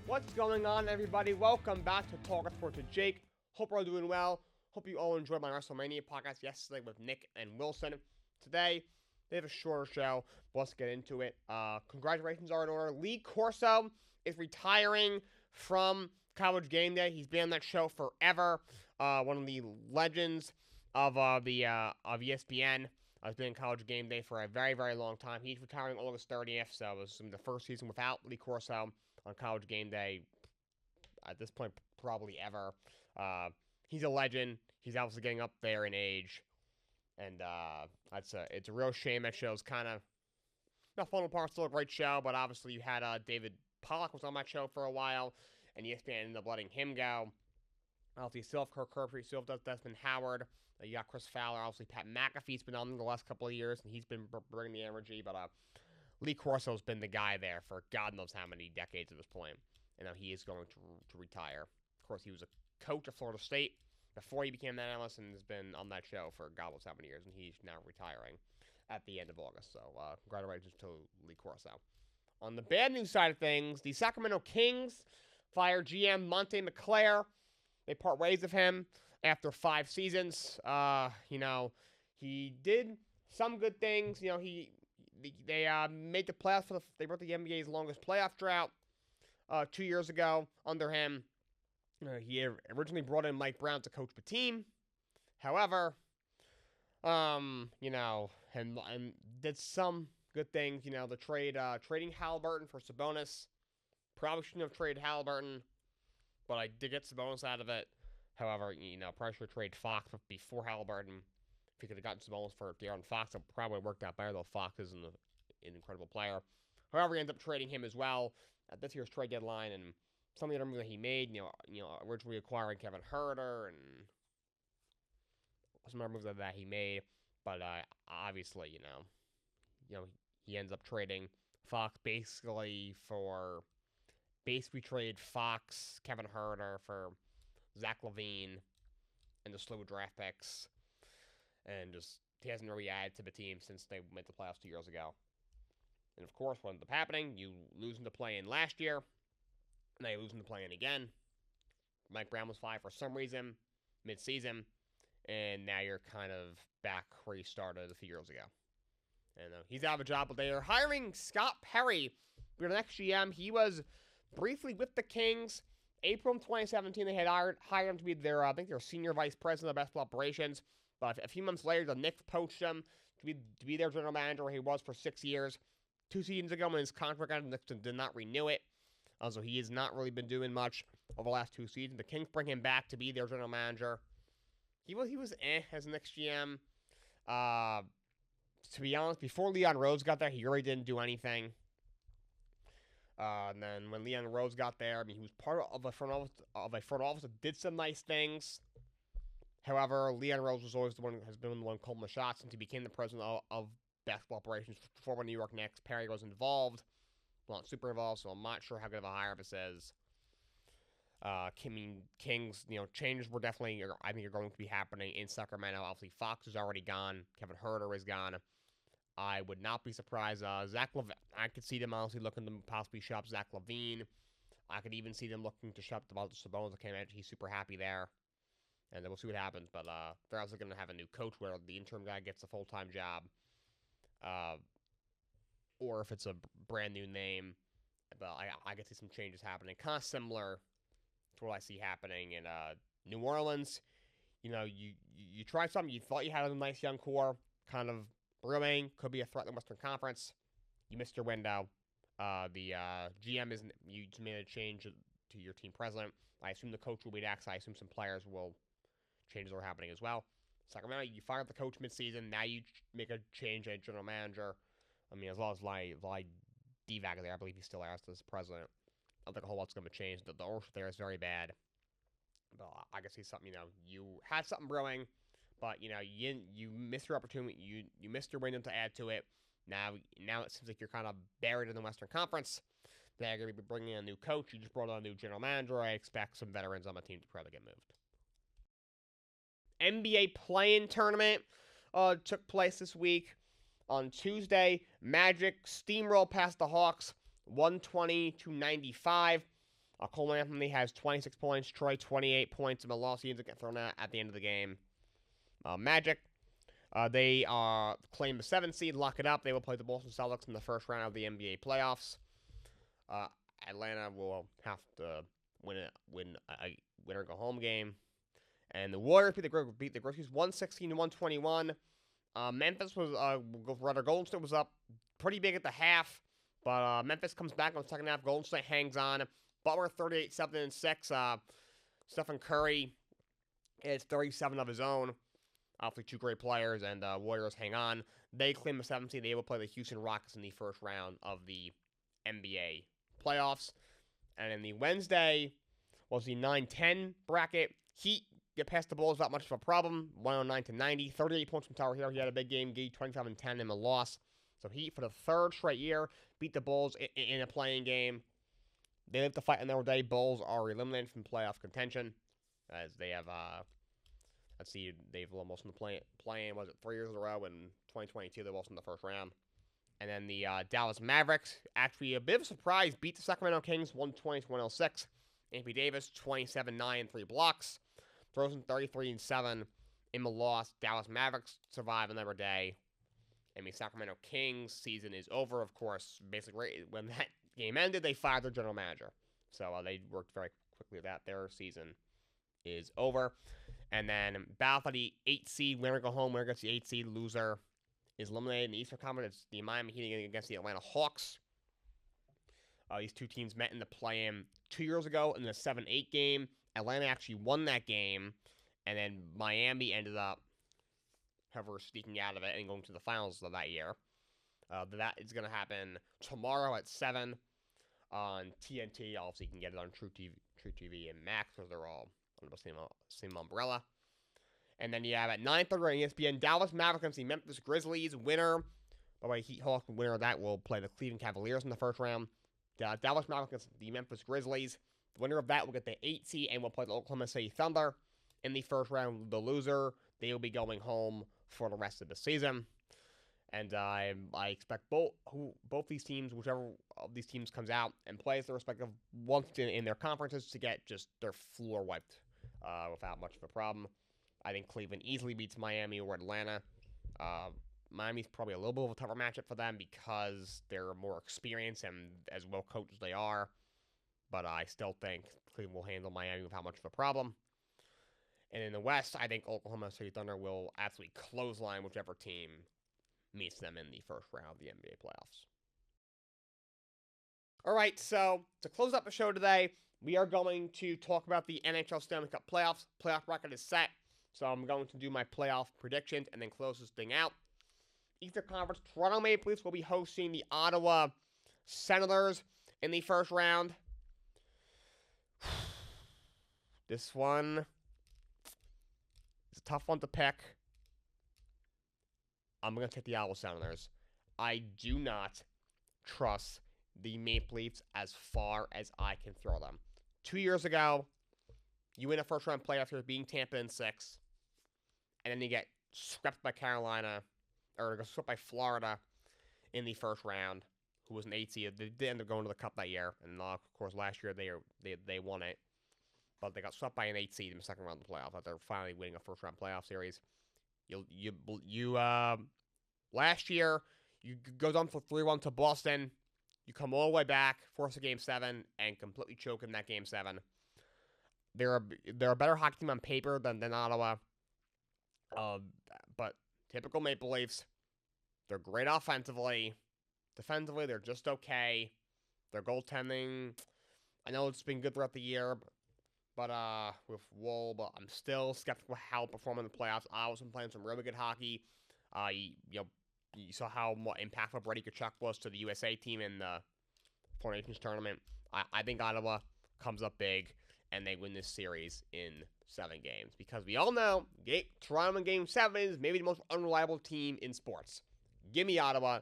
What's going on, everybody? Welcome back to Talkin Sports with Jake. Hope we're all doing well. Hope you all enjoyed my WrestleMania podcast yesterday with Nick and Wilson. Today, they have a shorter show, but let's get into it. Congratulations are in order. Lee Corso is retiring from College Game Day. He's been on that show forever. One of the legends of ESPN. Has been in College Game Day for a very, very long time. He's retiring August 30th, so it was the first season without Lee Corso on College Game Day at this point, probably ever. He's a legend. He's obviously getting up there in age, and it's a real shame. That show's kind of not falling apart. Still a great show, but obviously you had David Pollock was on that show for a while, and ESPN ended up letting him go. Obviously, you still have Kirk Herbstreit, you still have Desmond Howard. You got Chris Fowler. Obviously, Pat McAfee's been on the last couple of years, and he's been bringing the energy. But Lee Corso's been the guy there for God knows how many decades at this point. And now he is going to retire. Of course, he was a coach at Florida State before he became an analyst and has been on that show for God knows how many years. And he's now retiring at the end of August. So congratulations to Lee Corso. On the bad news side of things, the Sacramento Kings fired GM Monte McClair. They part ways with him after 5 seasons. He did some good things. They made the playoffs they brought the NBA's longest playoff drought 2 years ago under him. He originally brought in Mike Brown to coach the team. However, and did some good things. The trading Halliburton for Sabonis. Probably shouldn't have traded Halliburton, but I did get Sabonis out of it. However, probably should have traded Fox before Halliburton. If he could have gotten Sabonis for De'Aaron Fox, it probably worked out better, though Fox is an incredible player. However, he ended up trading him as well at this year's trade deadline, and some of the other moves that he made, originally acquiring Kevin Huerter and some other moves that he made. But obviously, he ends up trading Fox basically traded Fox, Kevin Huerter for Zach LaVine and the slew of draft picks, and just he hasn't really added to the team since they made the playoffs 2 years ago. And of course, what ended up happening, you lose into play-in last year, now you lose into play-in again. Mike Brown was fired for some reason mid-season, and now you're kind of back where you started a few years ago. And he's out of a job, but they are hiring Scott Perry for the next GM. He was briefly with the Kings. April 2017, they had hired him to be their senior vice president of basketball operations. But a few months later, the Knicks poached him to be their general manager, where he was for 6 years. 2 seasons ago, when his contract ended, the Knicks did not renew it. So he has not really been doing much over the last 2 seasons. The Kings bring him back to be their general manager. He was as Knicks GM. To be honest, before Leon Rose got there, he really didn't do anything. And then when Leon Rose got there, he was part of a front office that did some nice things. However, Leon Rose has been the one calling the shots since he became the president of basketball operations for the New York Knicks. Perry was involved, well, not super involved, so I'm not sure how good of a hire this is. Kings, changes were definitely, I think, are going to be happening in Sacramento. Obviously, Fox is already gone. Kevin Huerter is gone. I would not be surprised. Zach LaVine, I could see them honestly looking to possibly shop Zach LaVine. I could even see them looking to shop the Sabonis that came out. He's super happy there. And then we'll see what happens. But they're also going to have a new coach where the interim guy gets a full-time job. Or if it's a brand new name. But I could see some changes happening. Kind of similar to what I see happening in New Orleans. You tried something. You thought you had a nice young core. Kind of brewing, could be a threat in the Western Conference. You missed your window. The GM isn't. You just made a change to your team president. I assume the coach will be next. I assume some players will. Changes are happening as well. Sacramento, you fired the coach midseason. Now you make a change at general manager. As well as Lai Divac there, I believe he's still there as president. I don't think a whole lot's going to change. The ownership there is very bad. But I can see something. You had something brewing. But, you missed your opportunity. You missed your window to add to it. Now it seems like you're kind of buried in the Western Conference. They're going to be bringing in a new coach. You just brought on a new general manager. I expect some veterans on my team to probably get moved. NBA play-in tournament took place this week. On Tuesday, Magic steamrolled past the Hawks 120-95. Cole Anthony has 26 points. Troy 28 points. And the loss he ends up getting thrown out at the end of the game. Magic. They claim the 7th seed, lock it up. They will play the Boston Celtics in the first round of the NBA playoffs. Atlanta will have to win a winner go home game, and the Warriors beat the Grizzlies 116-121. Memphis was rather Golden State was up pretty big at the half, but Memphis comes back on the second half. Golden State hangs on. Butler 38-7-6. Stephen Curry is 37 of his own. Obviously, 2 great players, and Warriors hang on. They claim the 7th seed. They will play the Houston Rockets in the first round of the NBA playoffs. And in the Wednesday was the 9-10 bracket. Heat get past the Bulls without much of a problem. 109-90. 38 points from Tyler Hero. He had a big game. Gave 25-10 in a loss. So Heat, for the 3rd straight year, beat the Bulls in a playing game. They live to fight in their day. Bulls are eliminated from playoff contention, as they have, let's see, they've almost in the playing, was it 3 years in a row? In 2022, they lost in the first round. And then the Dallas Mavericks, actually a bit of a surprise, beat the Sacramento Kings 120-106. Anthony Davis, 27-9 and 3 blocks. Throws in 33-7 in the loss. Dallas Mavericks survive another day. And the Sacramento Kings season is over, of course. Basically, when that game ended, they fired their general manager. So they worked very quickly with that. Their season is over. And then battle for the 8 seed, winner go home, winner gets the 8 seed, loser is eliminated in the Eastern Conference. It's the Miami Heat against the Atlanta Hawks. These two teams met in the play-in 2 years ago in the 7-8 game. Atlanta actually won that game, and then Miami ended up, however, sneaking out of it and going to the finals of that year. That is going to happen tomorrow at 7 on TNT. Obviously, you can get it on True TV and Max, because they're all under the same umbrella. And then you have at 9:30 on ESPN, Dallas Mavericks against the Memphis Grizzlies. Winner, by the way, Heat Hawk winner of that will play the Cleveland Cavaliers in the first round. Dallas Mavericks against the Memphis Grizzlies. The winner of that will get the 8 seed and will play the Oklahoma City Thunder in the first round. The loser, they will be going home for the rest of the season. And I expect both these teams, whichever of these teams comes out and plays their respective ones in their conferences, to get just their floor wiped without much of a problem. I think Cleveland easily beats Miami or Atlanta. Miami's probably a little bit of a tougher matchup for them because they're more experienced and as well coached as they are. But I still think Cleveland will handle Miami without much of a problem. And in the West, I think Oklahoma City Thunder will absolutely clothesline whichever team meets them in the first round of the NBA playoffs. All right, so to close up the show today, we are going to talk about the NHL Stanley Cup playoffs. Playoff bracket is set, so I'm going to do my playoff predictions and then close this thing out. Eastern Conference, Toronto Maple Leafs will be hosting the Ottawa Senators in the first round. This one is a tough one to pick. I'm going to take the Ottawa Senators. I do not trust the Maple Leafs as far as I can throw them. 2 years ago, you win a first-round playoff here being Tampa in 6, and then you get swept by Carolina, or swept by Florida in the first round, who was an 8 seed. They ended up going to the Cup that year, and of course last year they won it, but they got swept by an 8 seed in the second round of the playoffs. They're finally winning a first-round playoff series. Last year, you go down for 3-1 to Boston. You come all the way back, force a Game 7, and completely choke in that Game 7. They're a better hockey team on paper than Ottawa. But typical Maple Leafs, they're great offensively. Defensively, they're just okay. Their goaltending, I know it's been good throughout the year, but with Wool, but I'm still skeptical how he'll perform in the playoffs. Ottawa's been playing some really good hockey. You saw how impactful Brady Tkachuk was to the USA team in the Four Nations tournament. I think Ottawa comes up big, and they win this series in 7 games. Because we all know Toronto in Game 7 is maybe the most unreliable team in sports. Give me Ottawa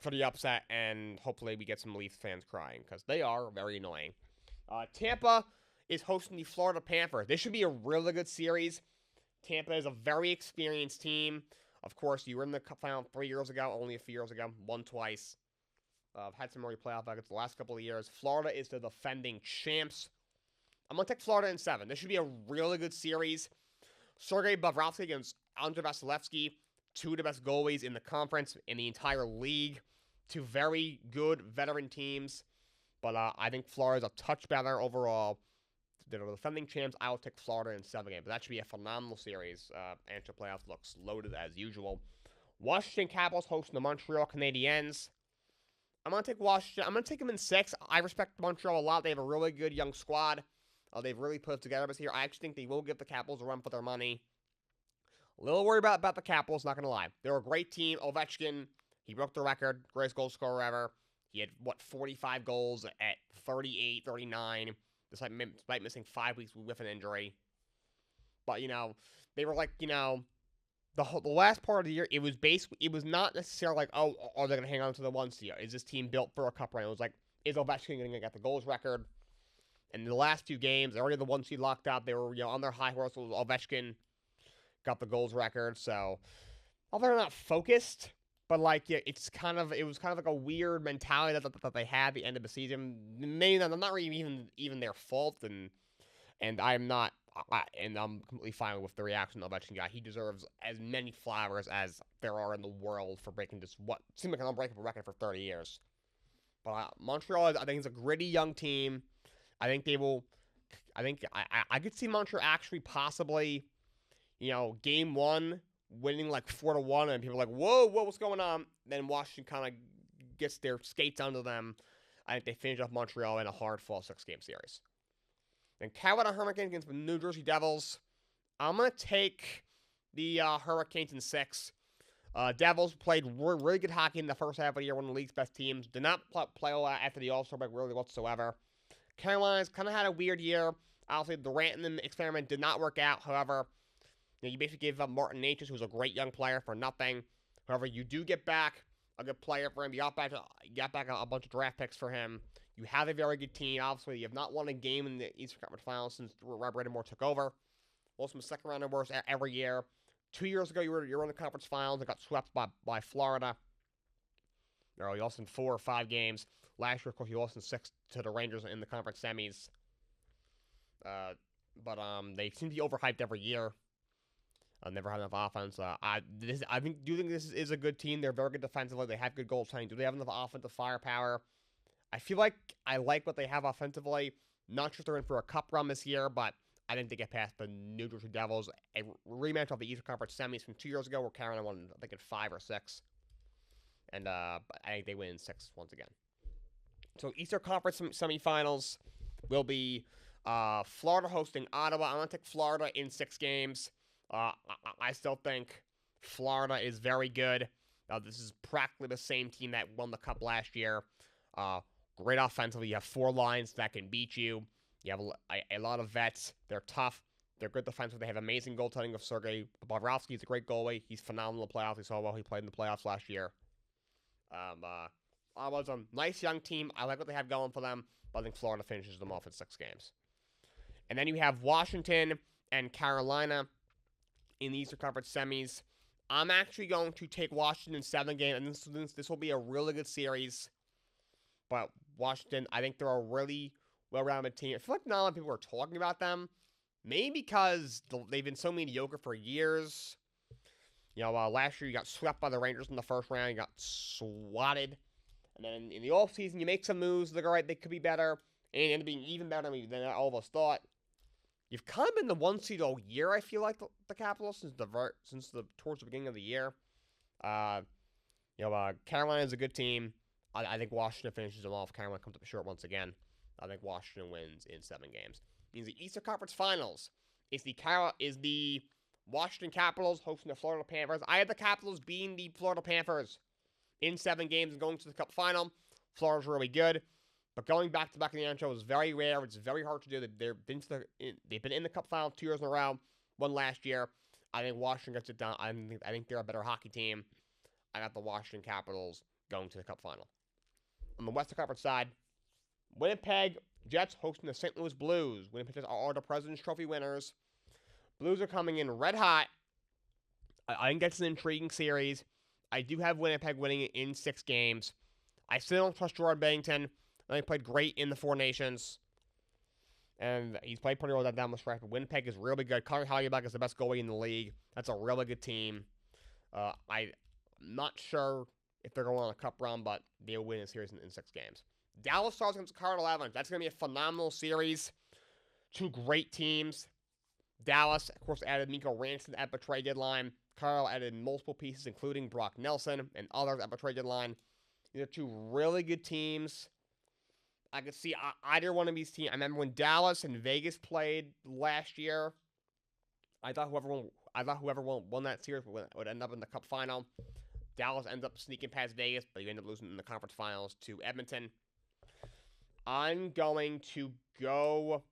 for the upset, and hopefully we get some Leafs fans crying, because they are very annoying. Tampa is hosting the Florida Panthers. This should be a really good series. Tampa is a very experienced team. Of course, you were in the Cup final 3 years ago, only a few years ago, won twice. had some early playoff records the last couple of years. Florida is the defending champs. I'm going to take Florida in 7. This should be a really good series. Sergei Bobrovsky against Andrei Vasilevsky, 2 of the best goalies in the conference, in the entire league. 2 very good veteran teams. But I think Florida's a touch better overall. They're the defending champs. I will take Florida in 7 games. But that should be a phenomenal series. Answer playoffs looks loaded as usual. Washington Capitals hosting the Montreal Canadiens. I'm going to take Washington. I'm going to take them in 6. I respect Montreal a lot. They have a really good young squad. They've really put it together this year. I actually think they will give the Capitals a run for their money. A little worried about the Capitals, not going to lie. They're a great team. Ovechkin, he broke the record. Greatest goal scorer ever. He had, 45 goals at 38, 39, despite missing 5 weeks with an injury. But, they were like, the last part of the year, it was not necessarily like, oh, are they going to hang on to the 1 seed? Is this team built for a cup run? It was like, is Ovechkin going to get the goals record? And in the last 2 games, they already had the 1 seed locked up. They were, on their high horse. Ovechkin got the goals record. So, although they're not focused, but it was kind of like a weird mentality that they had at the end of the season. Maybe not really even their fault, and I'm not, and I'm completely fine with the reaction the Ovechkin got. He deserves as many flowers as there are in the world for breaking this what seemed like an unbreakable record for 30 years. But Montreal, I think, is a gritty young team. I think they will. I could see Montreal actually possibly, game 1 winning 4-1, and people are like, whoa, what's going on? Then Washington kind of gets their skates under them. I think they finish off Montreal in a hard-fought 6-game series. Then Carolina Hurricanes against the New Jersey Devils. I'm gonna take the Hurricanes in 6. Devils played really good hockey in the first half of the year, one of the league's best teams. Did not play a lot after the All-Star break really whatsoever. Carolina's kind of had a weird year. Obviously, the Rantanen experiment did not work out. However, you basically gave up Martin Necas, who's a great young player, for nothing. However, you do get back a good player for him. You got back a bunch of draft picks for him. You have a very good team. Obviously, you have not won a game in the Eastern Conference Finals since Rob Bradmore took over. Lost some second-round awards every year. 2 years ago, you were in the conference finals and got swept by Florida. You lost in 4 or 5 games. Last year, of course, you lost in 6 to the Rangers in the conference semis. But they seem to be overhyped every year. Never had enough offense. I think this is a good team. They're very good defensively. They have good goaltending. Do they have enough offensive firepower? I feel like I like what they have offensively. Not sure if they're in for a cup run this year, but I think they get past the New Jersey Devils. A rematch of the Eastern Conference semis from 2 years ago where Carolina won, I think, in 5 or 6. And I think they win in 6 once again. So Eastern Conference semifinals will be Florida hosting Ottawa. I'm going to take Florida in 6 games. I still think Florida is very good. This is practically the same team that won the Cup last year. Great offensively. You have 4 lines that can beat you. You have a lot of vets. They're tough. They're good defensively. They have amazing goaltending of Sergei Bobrovsky. He's a great goalie. He's phenomenal in the playoffs. We saw how well he played in the playoffs last year. Ottawa's a nice young team. I like what they have going for them, but I think Florida finishes them off in 6 games. And then you have Washington and Carolina in the Eastern Conference semis. I'm actually going to take Washington in 7 games, and this will be a really good series. But Washington, I think they're a really well-rounded team. I feel like not a lot of people are talking about them. Maybe because they've been so mediocre for years. Last year you got swept by the Rangers in the first round. You got swatted. And then in the offseason, you make some moves. Look, all right, they could be better. And end up being even better than all of us thought. You've kind of been the 1 seed all year, I feel like, the Capitals, towards the beginning of the year. Carolina is a good team. I think Washington finishes them off. Carolina comes up short once again. I think Washington wins in 7 games. Means the Eastern Conference Finals is the Washington Capitals hosting the Florida Panthers. I had the Capitals beating the Florida Panthers in 7 games and going to the Cup Final. Florida's really good. But going back-to-back in the NHL is very rare. It's very hard to do. They've been in the Cup Final 2 years in a row. One last year. I think Washington gets it done. I think they're a better hockey team. I got the Washington Capitals going to the Cup Final. On the Western Conference side, Winnipeg Jets hosting the St. Louis Blues. Winnipeg Jets are the President's Trophy winners. Blues are coming in red hot. I think that's an intriguing series. I do have Winnipeg winning it in 6 games. I still don't trust Jordan Bennington. He played great in the Four Nations. And he's played pretty well down the stretch. But Winnipeg is really good. Connor Hellebuyck is the best goalie in the league. That's a really good team. I'm not sure if they're going on a cup run, but they'll win a series in 6 games. Dallas Stars against the Colorado Avalanche. That's going to be a phenomenal series. 2 great teams. Dallas, of course, added Mikko Rantanen at the trade deadline. Colorado added multiple pieces, including Brock Nelson and others at the trade deadline. These are 2 really good teams. I could see either one of these teams. I remember when Dallas and Vegas played last year. I thought whoever won that series would end up in the Cup final. Dallas ends up sneaking past Vegas, but you end up losing in the conference finals to Edmonton. I'm going to go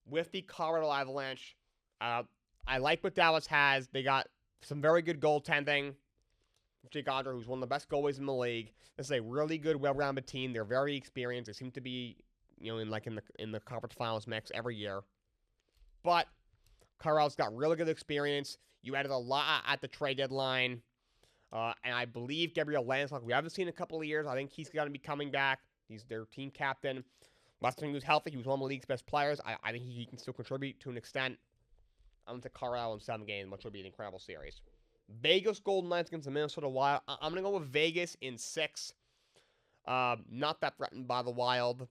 with the Colorado Avalanche. I like what Dallas has. They got some very good goaltending. Jake Odger, who's one of the best goalies in the league. This is a really good, well-rounded team. They're very experienced. They seem to be, in the conference finals mix every year. But Colorado's got really good experience. You added a lot at the trade deadline. And I believe Gabriel Landeskog, we haven't seen in a couple of years. I think he's going to be coming back. He's their team captain. Weston was healthy. He was one of the league's best players. I think he can still contribute to an extent. I'm going to Colorado in 7 games, which will be an incredible series. Vegas Golden Knights against the Minnesota Wild. I'm going to go with Vegas in 6. Not that threatened by the Wild.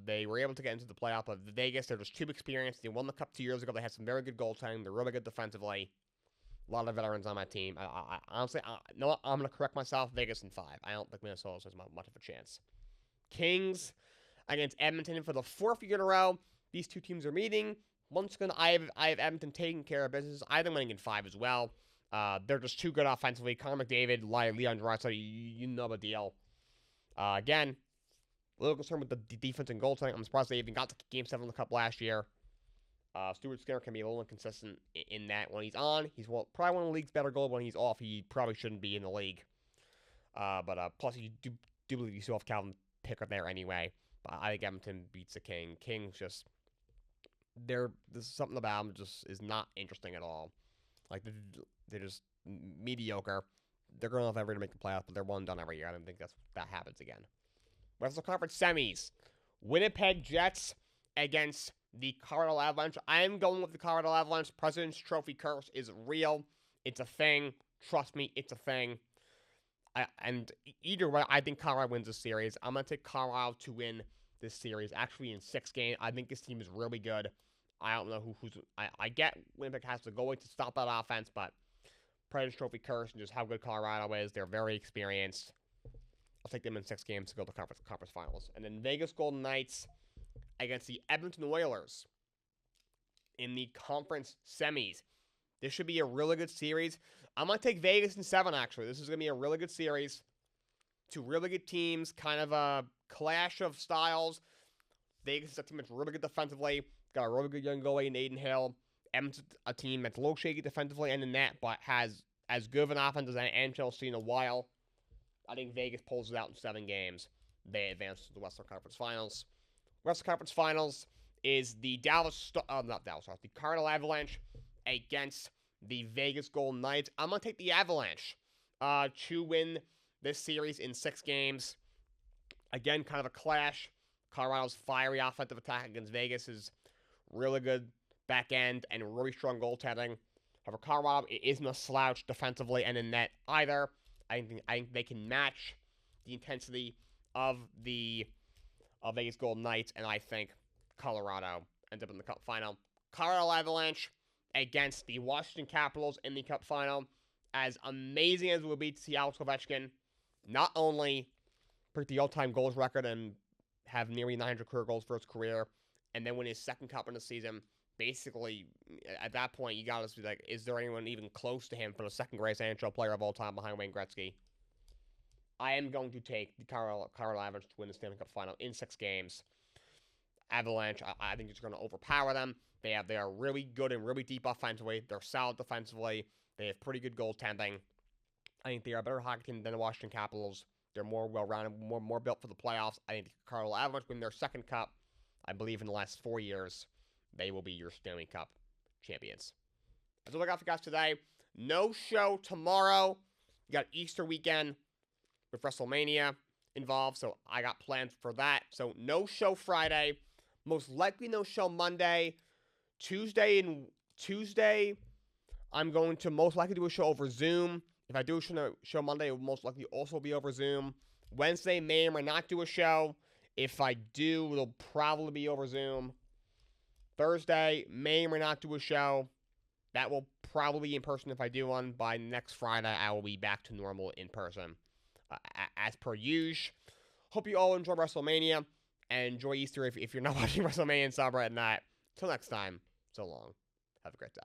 They were able to get into the playoff, but Vegas, they're just too experienced. They won the Cup 2 years ago. They had some very good goaltending. They're really good defensively. A lot of veterans on my team. I honestly, you know what? I'm going to correct myself. Vegas in 5. I don't think Minnesota has much of a chance. Kings against Edmonton for the 4th year in a row. These 2 teams are meeting. Once again, I have Edmonton taking care of business. I have them winning in 5 as well. They're just too good offensively. Connor McDavid, Leon Draisaitl, you know the deal. Again, a little concerned with the defense and goaltending. I'm surprised they even got to Game 7 of the Cup last year. Stuart Skinner can be a little inconsistent in that. When he's on, he's probably one of the league's better goalies. When he's off, he probably shouldn't be in the league. But plus, you do believe you still have Calvin Pickard there anyway. But I think Edmonton beats the King. Kings just, there's something about them just is not interesting at all. Like, they're just mediocre. They're going off every to make the playoffs, but they're one and done every year. I don't think that happens again. Western Conference semis. Winnipeg Jets against the Colorado Avalanche. I am going with the Colorado Avalanche. President's Trophy curse is real. It's a thing. Trust me, it's a thing. And either way, I think Colorado wins this series. I'm going to take Colorado to win this series. Actually, in 6 games. I think this team is really good. I don't know who's. I get Winnipeg has to go in to stop that offense, but President's Trophy curse and just how good Colorado is. They're very experienced. I'll take them in 6 games to go to the conference finals. And then Vegas Golden Knights against the Edmonton Oilers in the conference semis. This should be a really good series. I'm going to take Vegas in 7, actually. This is going to be a really good series. 2 really good teams, kind of a clash of styles. Vegas is a team that's really good defensively. Got a really good young goalie in Aiden Hill. Edmonton's a team that's a little shaky defensively and in net, but has as good of an offense as any NHL's seen in a while. I think Vegas pulls it out in 7 games. They advance to the Western Conference Finals. Western Conference Finals is the the Colorado Avalanche against the Vegas Golden Knights. I'm going to take the Avalanche to win this series in 6 games. Again, kind of a clash. Colorado's fiery offensive attack against Vegas is really good back end and really strong goaltending. However, Colorado isn't a slouch defensively and in net either. I think they can match the intensity of the Vegas Golden Knights, and I think Colorado ends up in the Cup final. Colorado Avalanche against the Washington Capitals in the Cup final. As amazing as it will be to see Alex Ovechkin not only break the all-time goals record and have nearly 900 career goals for his career, and then win his 2nd Cup in the season. Basically, at that point, you gotta be like, is there anyone even close to him for the 2nd greatest NHL player of all time behind Wayne Gretzky? I am going to take the Colorado Avalanche to win the Stanley Cup final in 6 games. Avalanche, I think it's going to overpower them. They are really good and really deep offensively. They're solid defensively. They have pretty good goaltending. I think they are a better hockey team than the Washington Capitals. They're more well-rounded, more built for the playoffs. I think the Colorado Avalanche win their 2nd Cup. I believe in the last 4 years, they will be your Stanley Cup champions. That's all I got for you guys today. No show tomorrow. You got Easter weekend with WrestleMania. involved, so I got plans for that. So no show Friday, most likely no show Monday. Tuesday, I'm going to most likely do a show over Zoom. If I do a show Monday, it will most likely also be over Zoom. Wednesday, may or may not do a show. If I do, it'll probably be over Zoom. Thursday, may or may not do a show. That will probably be in person if I do one. By next Friday, I will be back to normal in person. As per usual. Hope you all enjoy WrestleMania. And enjoy Easter if you're not watching WrestleMania and celebrating that. Till next time, so long. Have a great day.